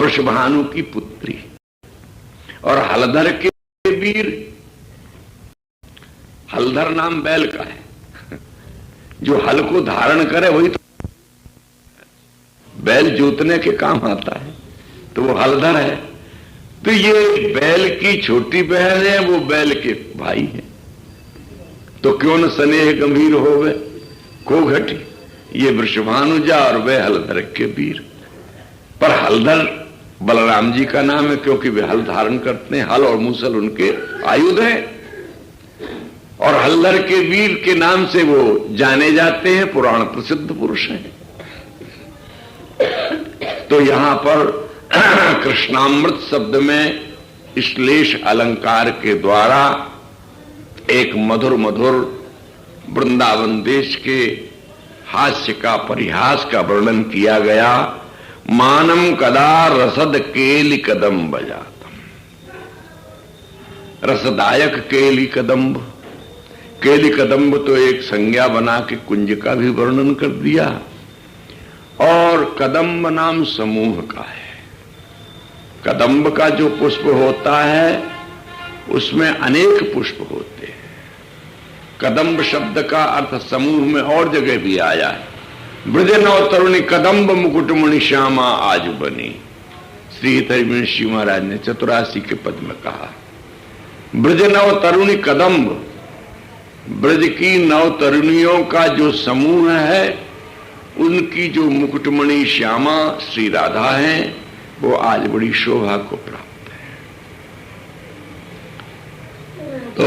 वृषभानु की पुत्री। और हलधर के वीर, हलधर नाम बैल का है, जो हल को धारण करे वही तो बैल जोतने के काम आता है, तो वो हलधर है। तो ये बैल की छोटी बहन है, वो बैल के भाई है, तो क्यों न स्नेह गंभीर होवे को घटी। ये वृषभानुजा और वे हलधर के वीर। पर हलधर बलराम जी का नाम है, क्योंकि वे हल धारण करते हैं, हल और मूसल उनके आयुध हैं, और हलधर के वीर के नाम से वो जाने जाते हैं, पुराण प्रसिद्ध पुरुष हैं। तो यहां पर कृष्णामृत शब्द में श्लेष अलंकार के द्वारा एक मधुर मधुर वृंदावन देश के हास्य का, परिहास का वर्णन किया गया। मानम कदा रसद केली कदम बजातम, रसदायक केली कदम्ब। केली कदम्ब तो एक संज्ञा बना के कुंज का भी वर्णन कर दिया, और कदम्ब नाम समूह का है। कदम्ब का जो पुष्प होता है उसमें अनेक पुष्प होते हैं। कदम्ब शब्द का अर्थ समूह में और जगह भी आया है। ब्रज नव तरुणी कदम्ब मुकुटमणि श्यामा आज बनी, श्री हरिवंशी महाराज ने 84 के पद में कहा। ब्रज नव तरुणी कदम्ब, ब्रज की नव तरुणियों का जो समूह है, उनकी जो मुकुटमणि श्यामा श्री राधा हैं, वो आज बड़ी शोभा को प्राप्त है। तो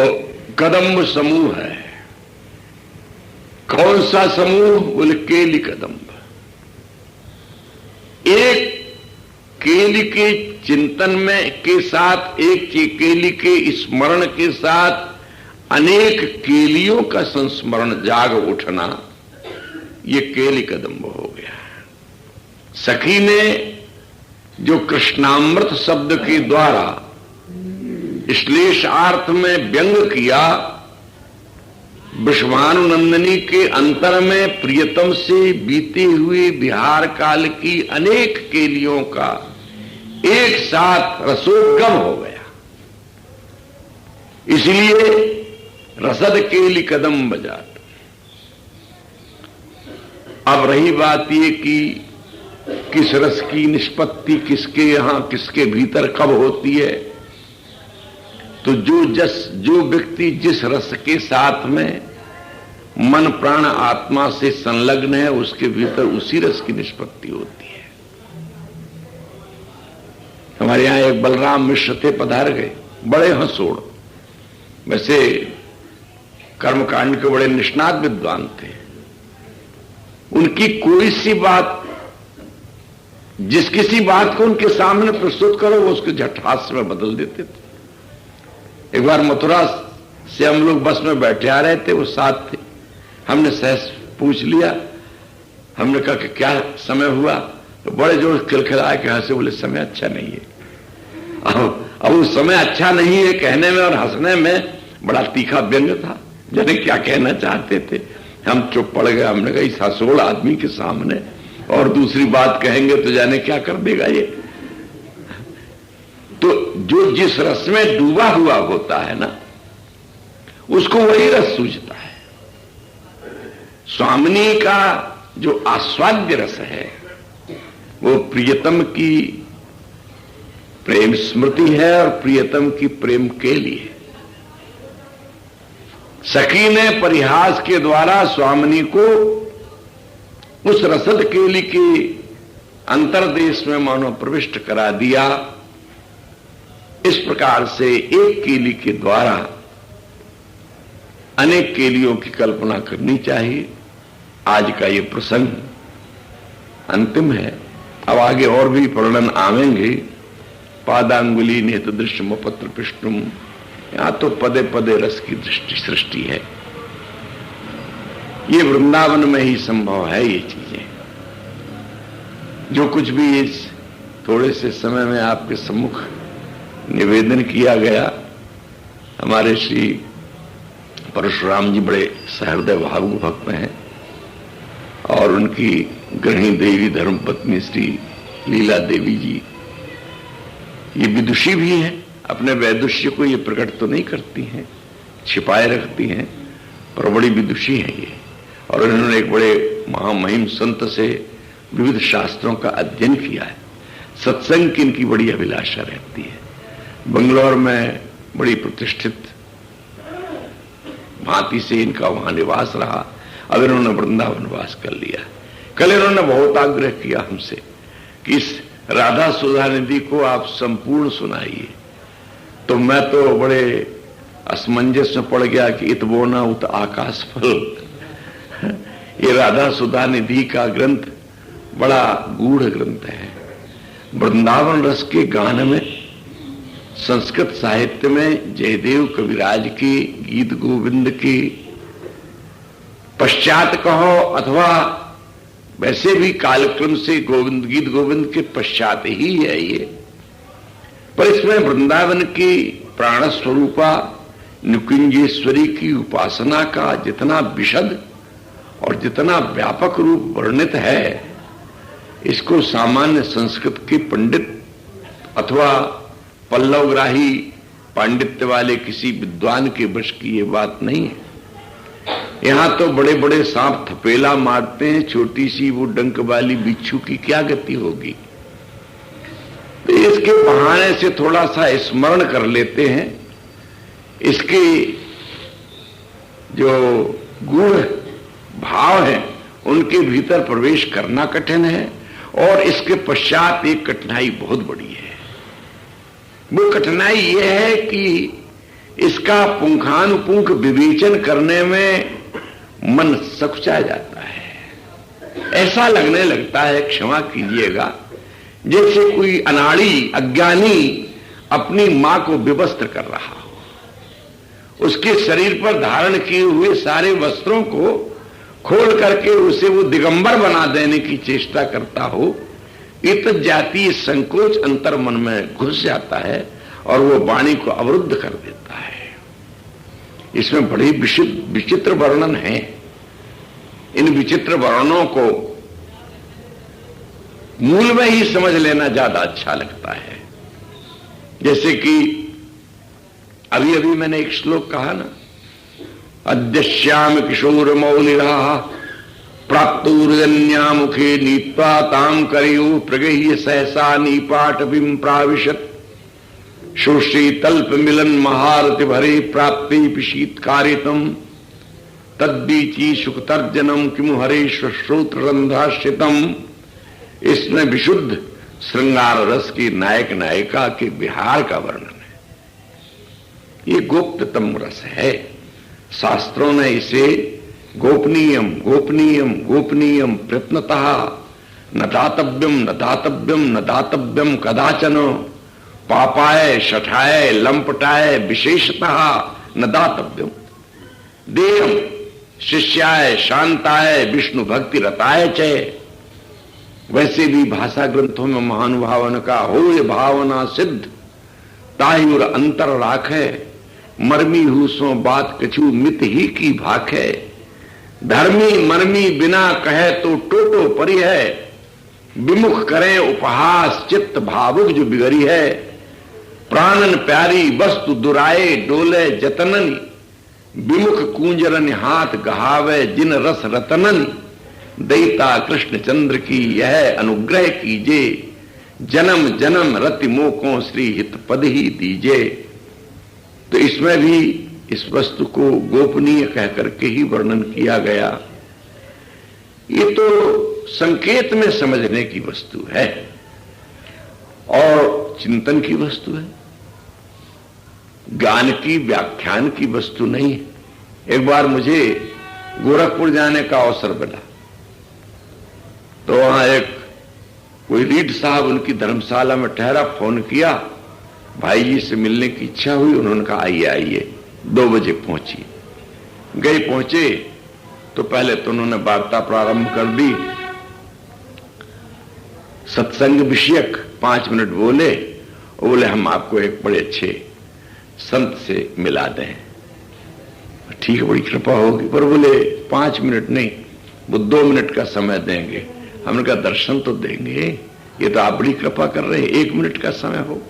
कदम्ब समूह है। कौन सा समूह? बोले केली कदम्ब। एक केली के चिंतन में के साथ, एक केली के स्मरण के साथ अनेक केलियों का संस्मरण, जाग उठना, ये केली कदम्ब हो गया। सखी ने जो कृष्णामृत शब्द के द्वारा श्लेषार्थ में व्यंग किया, वृषभानुनंदिनी के अंतर में प्रियतम से बीते हुए बिहार काल की अनेक केलियों का एक साथ रसोद्गम हो गया। इसलिए रसद केली कदम बजात। अब रही बात ये कि किस रस की निष्पत्ति किसके यहां, किसके भीतर कब होती है। तो जो व्यक्ति जिस रस के साथ में मन प्राण आत्मा से संलग्न है, उसके भीतर उसी रस की निष्पत्ति होती है। हमारे यहां एक बलराम मिश्र थे, पधार गए, बड़े हंसोड़, वैसे कर्मकांड के बड़े निष्णात विद्वान थे। उनकी कोई सी बात, जिस किसी बात को उनके सामने प्रस्तुत करो, वो उसके झटहास्य में बदल देते थे। एक बार मथुरा से हम लोग बस में बैठे आ रहे थे, वो साथ थे। हमने सहज पूछ लिया, हमने कहा कि क्या समय हुआ, तो बड़े जोर खिलखिलाए के हंसे, बोले समय अच्छा नहीं है। अब वो समय अच्छा नहीं है कहने में और हंसने में बड़ा तीखा व्यंग था। जाने क्या कहना चाहते थे। हम चुप पड़ गए। हमने कहा इस हंसोड़ आदमी के सामने और दूसरी बात कहेंगे तो जाने क्या कर देगा ये। तो जो जिस रस में डूबा हुआ होता है ना, उसको वही रस सूझता है। स्वामिनी का जो आस्वाद्य रस है, वो प्रियतम की प्रेम स्मृति है और प्रियतम की प्रेम के लिए। सखी ने परिहास के द्वारा स्वामिनी को उस रसद केली के अंतरदेश में मानो प्रविष्ट करा दिया। इस प्रकार से एक केली के द्वारा अनेक केलियों की कल्पना करनी चाहिए। आज का ये प्रसंग अंतिम है। अब आगे और भी वर्णन आवेंगे। पादांगुली नेत्र दृश्य पत्र पिष्टुम, यहां तो पदे पदे रस की सृष्टि है। ये वृंदावन में ही संभव है। ये चीजें जो कुछ भी इस थोड़े से समय में आपके सम्मुख निवेदन किया गया, हमारे श्री परशुराम जी बड़े सहृदय भावुक भक्त हैं और उनकी गृहिणी देवी धर्मपत्नी श्री लीला देवी जी ये विदुषी भी है, अपने वैदुष्य को ये प्रकट तो नहीं करती हैं, छिपाए रखती हैं, पर बड़ी विदुषी है ये। और इन्होंने एक बड़े महामहिम संत से विविध शास्त्रों का अध्ययन किया है। सत्संग की इनकी बड़ी अभिलाषा रहती है। बंगलौर में बड़ी प्रतिष्ठित भांति से इनका वहां निवास रहा। अब इन्होंने वृंदावन वास कर लिया। कल इन्होंने बहुत आग्रह किया हमसे कि इस राधा सुधा निधि को आप संपूर्ण सुनाइए। तो मैं तो बड़े असमंजस में पड़ गया कि इत बोना उत आकाश फल। ये राधा सुधा निधि का ग्रंथ बड़ा गूढ़ ग्रंथ है। वृंदावन रस के गान में, संस्कृत साहित्य में जयदेव कविराज की गीत गोविंद की पश्चात कहो अथवा वैसे भी कालक्रम से गोविंद गीत गोविंद के पश्चात ही है ये। पर इसमें वृंदावन की प्राण स्वरूपा निकुंजेश्वरी की उपासना का जितना विशद और जितना व्यापक रूप वर्णित है, इसको सामान्य संस्कृत के पंडित अथवा पल्लवग्राही पांडित्य वाले किसी विद्वान के वश की ये बात नहीं है। यहां तो बड़े बड़े सांप थपेला मारते हैं, छोटी सी वो डंक वाली बिच्छू की क्या गति होगी। तो इसके बहाने से थोड़ा सा स्मरण कर लेते हैं। इसके जो गूढ़ भाव हैं उनके भीतर प्रवेश करना कठिन है, और इसके पश्चात एक कठिनाई बहुत बड़ी है। वो कठिनाई यह है कि इसका पुंखानुपुंख विवेचन करने में मन सकुचा जाता है। ऐसा लगने लगता है, क्षमा कीजिएगा, जैसे कोई अनाड़ी अज्ञानी अपनी मां को विवस्त्र कर रहा हो, उसके शरीर पर धारण किए हुए सारे वस्त्रों को खोल करके उसे वो दिगंबर बना देने की चेष्टा करता हो। इत जातीय संकोच अंतर मन में घुस जाता है और वो वाणी को अवरुद्ध कर देता है। इसमें बड़े विचित्र वर्णन हैं। इन विचित्र वर्णनों को मूल में ही समझ लेना ज्यादा अच्छा लगता है। जैसे कि अभी अभी मैंने एक श्लोक कहा ना, अद्य श्याम किशोर मौलिरा प्राप्तूर्जन्या मुखे नीत्वा ताम करयु प्रगह्य सहसा नीपाट बिम प्राविशत शोषी तल्प मिलन महारति भरे प्राप्ति पिशीतकारितम तद्बीची सुखतर्जनम किमु हरेश्व श्रोत्र रंध्राश्रितम। इसमें विशुद्ध श्रृंगार रस की नायक नायिका के विहार का वर्णन है। ये गोप्ततम रस है। शास्त्रों ने इसे गोपनीयम गोपनीयम गोपनीयम प्रयत्नतः न दातव्यम न दातव्यम न दातव्यम कदाचन पापाय शठाय लंपटाय विशेषतः न दातव्यम देयम शिष्याय शांताय विष्णु भक्ति रताय च। वैसे भी भाषा ग्रंथों में महानुभावन का हो ये भावना सिद्ध तायुर अंतर राखे मरमी हुसों बात कछु मित ही की भाखे धर्मी मरमी बिना कहे तो टोटो परी है विमुख करें उपहास चित्त भावुक जो बिगड़ी है प्राणन प्यारी वस्तु दुराए डोले जतनन विमुख कूंजरन हाथ गहावे जिन रस रतनन दैता कृष्ण चंद्र की यह अनुग्रह कीजे जन्म जन्म रति मोकों श्री हित पद ही दीजे। तो इसमें भी इस वस्तु को गोपनीय कह करके ही वर्णन किया गया। ये तो संकेत में समझने की वस्तु है और चिंतन की वस्तु है, ज्ञान की व्याख्यान की वस्तु नहीं है। एक बार मुझे गोरखपुर जाने का अवसर मिला, तो वहां एक कोई रीड साहब उनकी धर्मशाला में ठहरा, फोन किया, भाई जी से मिलने की इच्छा हुई। उन्होंने कहा आइए आइए। 2 बजे पहुंची। गए पहुंचे तो पहले तो उन्होंने वार्ता प्रारंभ कर दी, सत्संग विषयक 5 मिनट बोले और बोले हम आपको एक बड़े अच्छे संत से मिला दें। ठीक है, बड़ी कृपा होगी, पर बोले 5 मिनट नहीं, वो 2 मिनट का समय देंगे। हमने कहा दर्शन तो देंगे, ये तो आप बड़ी कृपा कर रहे हैं, 1 मिनट का समय हो।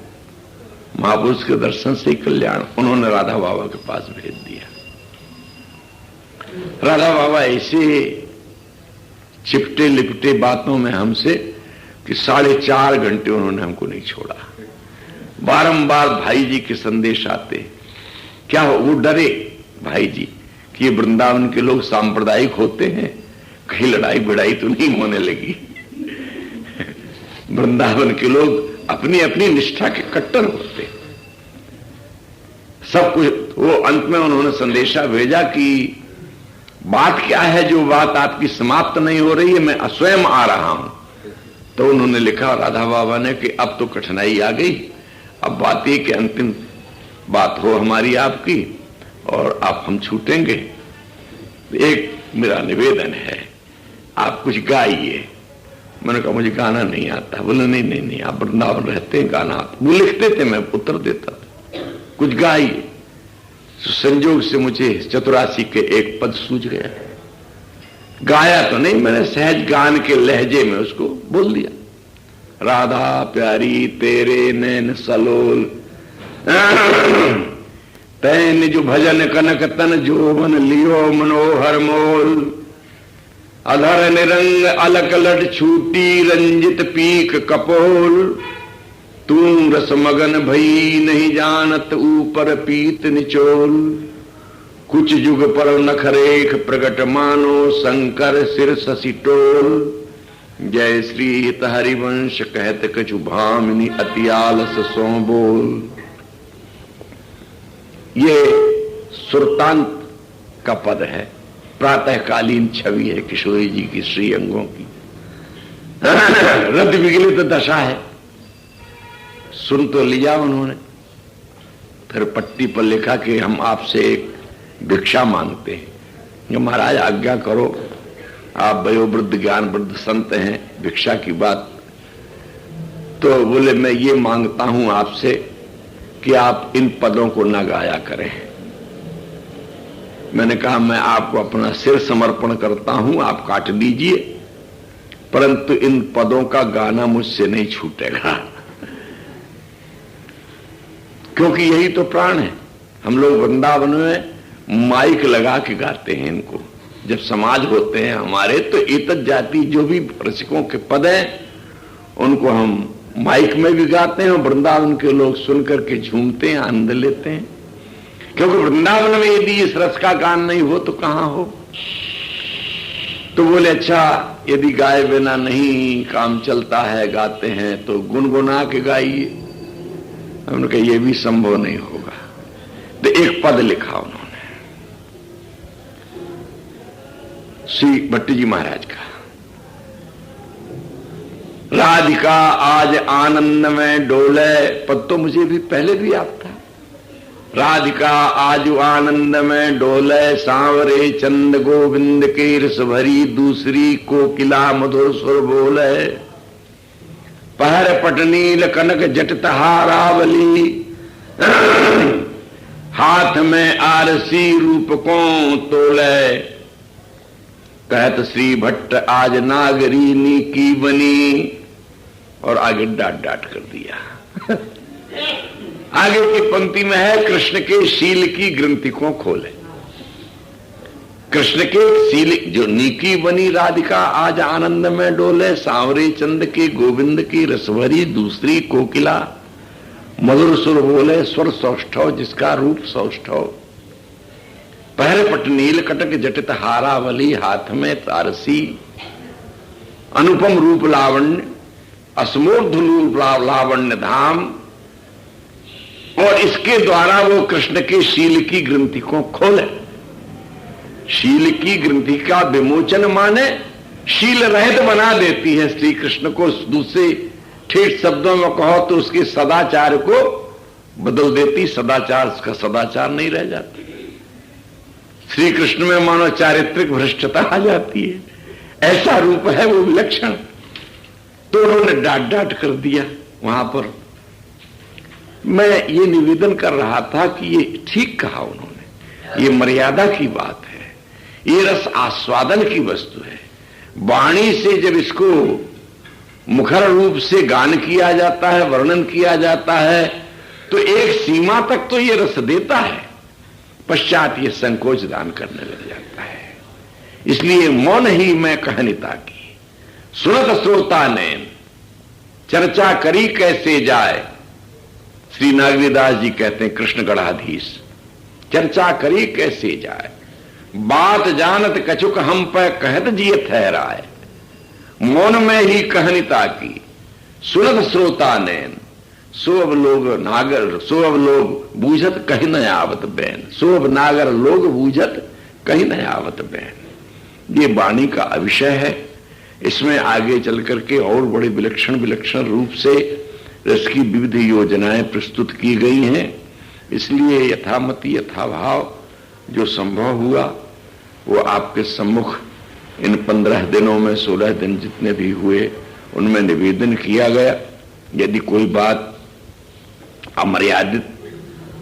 महापुरुष के दर्शन से ही कल्याण। उन्होंने राधा बाबा के पास भेज दिया। राधा बाबा ऐसे चिपटे लिपटे बातों में हमसे कि 4.5 घंटे उन्होंने हमको नहीं छोड़ा। बारंबार भाई जी के संदेश आते। क्या हो, वो डरे भाई जी कि ये वृंदावन के लोग सांप्रदायिक होते हैं, कहीं लड़ाई भिड़ाई तो नहीं होने लगी। वृंदावन के लोग अपनी अपनी निष्ठा के कट्टर होते सब कुछ। वो अंत में उन्होंने संदेशा भेजा कि बात क्या है, जो बात आपकी समाप्त नहीं हो रही है, मैं स्वयं आ रहा हूं। तो उन्होंने लिखा राधा बाबा ने कि अब तो कठिनाई आ गई, अब बात ये कि अंतिम बात हो हमारी आपकी और आप हम छूटेंगे। एक मेरा निवेदन है, आप कुछ गाइए। मैंने कहा मुझे गाना नहीं आता। बोले नहीं नहीं नहीं, आप वृंदावन रहते हैं, गाना आता। वो लिखते थे, मैं उत्तर देता था, कुछ गाइए। संजोग से मुझे चतुरासी के एक पद सूझ गया। गाया तो नहीं, मैंने सहज गान के लहजे में उसको बोल दिया। राधा प्यारी तेरे नैन सलोल, तैन जो भजन कनक तन जोवन लियो मनोहर मोल। अधर निरंग अलक लट छूटी रंजित पीक कपोल। तू रस मगन भई नहीं जानत ऊपर पीत निचोल। कुछ जुग पर नखरेख प्रगट मानो शंकर सिर शशि टोल। जय श्री हित हरिवंश कहत कछु भामिनी अति आलस सो बोल। ये सुरतांत का पद है, प्रातःकालीन छवि है किशोरी जी की श्री अंगों की। रद विगलित दशा है। सुन तो लिया उन्होंने, फिर पट्टी पर लिखा कि हम आपसे एक भिक्षा मांगते हैं। जो महाराज आज्ञा करो, आप वयोवृद्ध ज्ञान वृद्ध संत हैं, भिक्षा की बात। तो बोले मैं ये मांगता हूं आपसे कि आप इन पदों को न गाया करें। मैंने कहा मैं आपको अपना सिर समर्पण करता हूं, आप काट दीजिए, परंतु इन पदों का गाना मुझसे नहीं छूटेगा, क्योंकि यही तो प्राण है। हम लोग वृंदावन में माइक लगा के गाते हैं इनको। जब समाज होते हैं हमारे, तो इतत जाति जो भी रसिकों के पद हैं उनको हम माइक में भी गाते हैं और वृंदावन के लोग सुनकर के झूमते हैं, आनंद लेते हैं। क्योंकि वृंदावन में यदि इस रस का गान नहीं हो तो कहां हो। तो बोले अच्छा, यदि गाए बिना नहीं काम चलता है, गाते हैं तो गुनगुना के गाइए। हमने कहा यह भी संभव नहीं होगा। तो एक पद लिखा उन्होंने श्री भट्टी जी महाराज का। राधिका आज आनंद में डोले, पद तो मुझे भी पहले भी याद था। राधिका आज आनंद में डोले, सांवरे चंद गोविंद के रस भरी दूसरी कोकिला मधुर सुर बोले। पहर पटनील कनक जट हारावली, हाथ में आरसी रूप को तोले। कहत श्री भट्ट आज नागरीनी की बनी, और आगे डांट डांट कर दिया। आगे की पंक्ति में है कृष्ण के शील की ग्रंथि को खोले। कृष्ण के शील जो नीकी बनी राधिका आज आनंद में डोले, सांवरे चंद के गोविंद की रसभरी दूसरी कोकिला मधुर सुर बोले। स्वर सौष्ठव जिसका रूप सौष्ठव, पहर पट नील कटक जटित हारावली, हाथ में तारसी अनुपम रूप लावण्य, असमूर्ध रूप लावण्य धाम। और इसके द्वारा वो कृष्ण के शील की ग्रंथि को खोले। शील की ग्रंथि का विमोचन माने शील रहित बना देती है श्री कृष्ण को। दूसरे ठेठ शब्दों में कहो तो उसके सदाचार को बदल देती। सदाचार का सदाचार नहीं रह जाता। श्री कृष्ण में मानो चारित्रिक भ्रष्टता आ जाती है। ऐसा रूप है वो विलक्षण। तो उन्होंने डांट डांट कर दिया वहां पर। मैं ये निवेदन कर रहा था कि ये ठीक कहा उन्होंने, ये मर्यादा की बात है, ये रस आस्वादन की वस्तु है। वाणी से जब इसको मुखर रूप से गान किया जाता है, वर्णन किया जाता है, तो एक सीमा तक तो ये रस देता है, पश्चात ये संकोच दान करने लग जाता है। इसलिए मौन ही मैं कहनिता की, सुनत श्रोता ने चर्चा करी कैसे जाए। श्री नागरीदास जी कहते हैं, कृष्ण गढ़ाधीश, चर्चा करी कैसे जाए, बात जानत कछुक हम पे कहत जिय ठहराए। मौन में ही कहनिता की, सुनत श्रोता नैन, सो अब लोग नागर, सो अब लोग बूझत कहीं न आवत बैन, सो अब नागर लोग बूझत कहीं न आवत बैन। ये वाणी का विषय है। इसमें आगे चल करके और बड़े विलक्षण विलक्षण रूप से रस की विविध योजनाएं प्रस्तुत की गई हैं। इसलिए यथामति यथाभाव जो संभव हुआ वो आपके सम्मुख इन 15 दिनों में 16 दिन जितने भी हुए उनमें निवेदन किया गया। यदि कोई बात अमर्यादित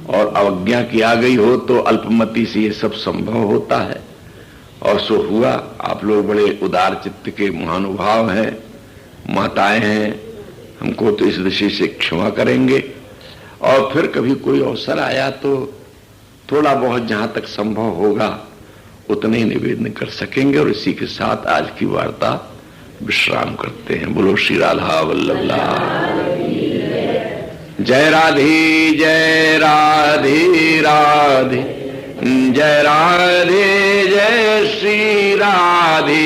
और अवज्ञा की आ गई हो तो अल्पमति से ये सब संभव होता है, और सो हुआ। आप लोग बड़े उदार चित्त के महानुभाव हैं, माताएं हैं, हमको तो इस दृष्टि से क्षमा करेंगे। और फिर कभी कोई अवसर आया तो थोड़ा बहुत जहां तक संभव होगा उतने ही निवेदन कर सकेंगे। और इसी के साथ आज की वार्ता विश्राम करते हैं। बोलो श्री राधा वल्लभ लाल। जय राधे जय राधे राधे, जय राधे जय श्री राधे,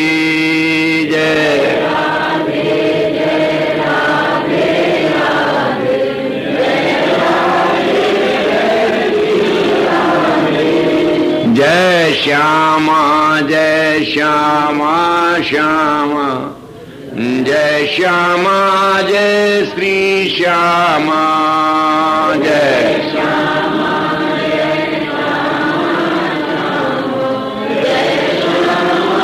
जय राधे जय राधे राधे, जय राधे जय श्री राधे। जय श्यामा जय श्यामा श्यामा, जय श्यामा जय श्री श्यामा, जय श्यामा जय श्यामा श्यामा, जय श्यामा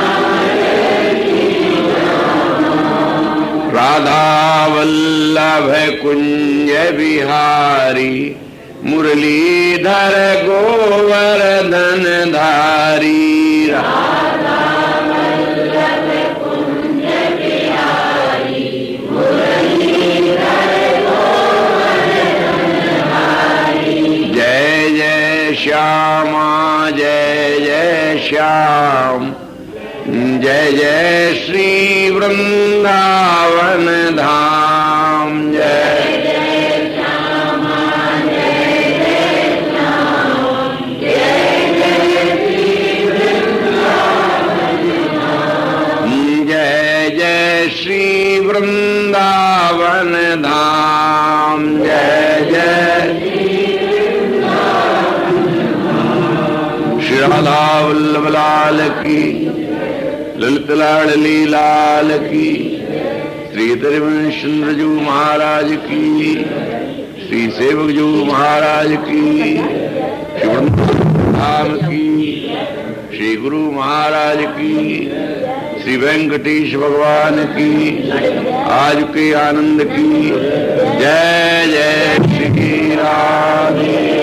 जय श्री श्यामा। राधा वल्लभ कुंज बिहारी, मुरलीधर गोवर्धन धारी। श्यामा जय जय श्याम, जय जय श्री वृंदावन धाम, जय जय श्यामा जय जय श्याम, जय जय श्री वृंदावन धाम, जय जय श्री वृंदावन धाम, जय जय राधा वल्लभ लाल की, ललित लाडली लाल की, श्री त्रिवंश चंद्रजू महाराज की, श्री सेवक जू महाराज की, श्री धाम की, श्री गुरु महाराज की, श्री वेंकटेश भगवान की, आज के आनंद की। जय जय श्री राधे।